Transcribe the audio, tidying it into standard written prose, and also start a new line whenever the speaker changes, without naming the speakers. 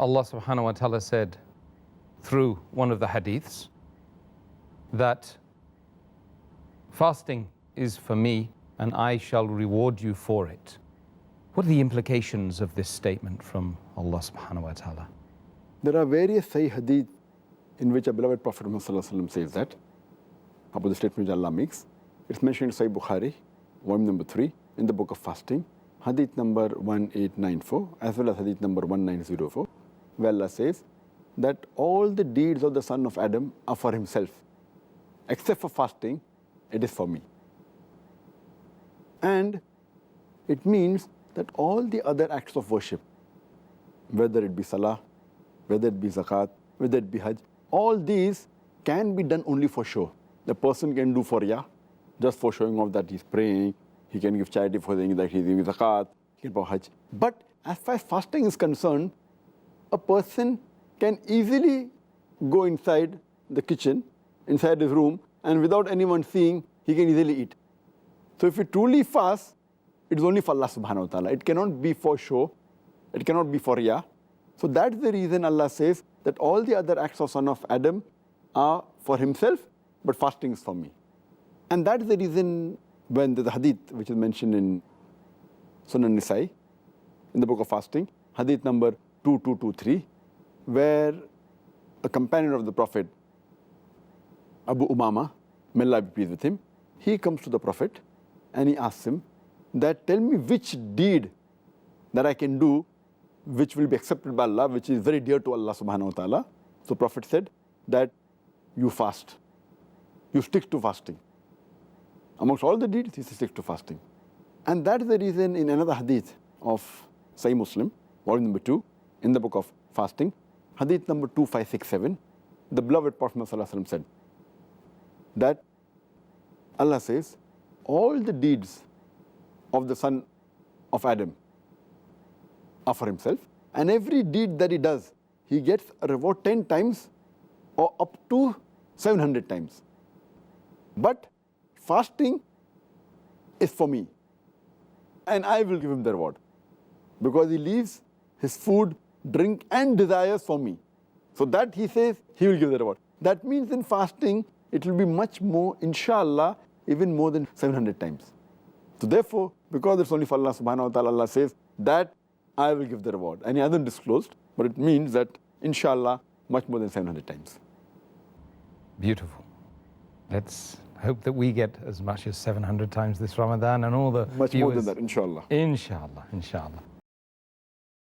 Allah subhanahu wa ta'ala said through one of the hadiths that fasting is for me and I shall reward you for it. What are the implications of this statement from Allah subhanahu wa ta'ala?
There are various Sahih Hadith in which a beloved Prophet Muhammad says that, about the statement which Allah makes. It's mentioned in Sahih Bukhari, volume number 3, in the book of fasting, Hadith number 1894, as well as Hadith number 1904, where Allah says that all the deeds of the son of Adam are for himself, except for fasting, it is for me. And it means that all the other acts of worship, whether it be salah, whether it be zakat, whether it be hajj, all these can be done only for show. The person can do for just for showing off that he's praying, he can give charity for saying that he's giving zakat, he can do hajj. But as far as fasting is concerned, a person can easily go inside the kitchen, inside his room, and without anyone seeing, he can easily eat. So if he truly fasts, it is only for Allah subhanahu wa ta'ala. It cannot be for show, it cannot be for riyah. So that's the reason Allah says that all the other acts of son of Adam are for himself, but fasting is for me. And that's the reason when the hadith which is mentioned in Sunan Nisa'i, in the book of fasting, hadith number 2223, where a companion of the Prophet, Abu Umama, may Allah be pleased with him, he comes to the Prophet and he asks him that, tell me which deed that I can do which will be accepted by Allah, which is very dear to Allah subhanahu wa ta'ala. So Prophet said that you fast, you stick to fasting. Amongst all the deeds, he says stick to fasting. And that is the reason in another hadith of Sahih Muslim, volume number 2, in the book of fasting, hadith number 2567, the beloved Prophet said that Allah says, all the deeds of the son of Adam are for himself, and every deed that he does, he gets a reward 10 times or up to 700 times. But fasting is for me, and I will give him the reward, because he leaves his food, drink and desires for me. So that he says he will give the reward. That means in fasting, it will be much more, inshallah, even more than 700 times. So therefore, because it's only for Allah subhanahu wa ta'ala, Allah says that I will give the reward. And he hasn't disclosed, but it means that, inshallah, much more than 700 times.
Beautiful. Let's hope that we get as much as 700 times this Ramadan and all the
much
viewers.
More than that, inshallah.
Inshallah, inshallah.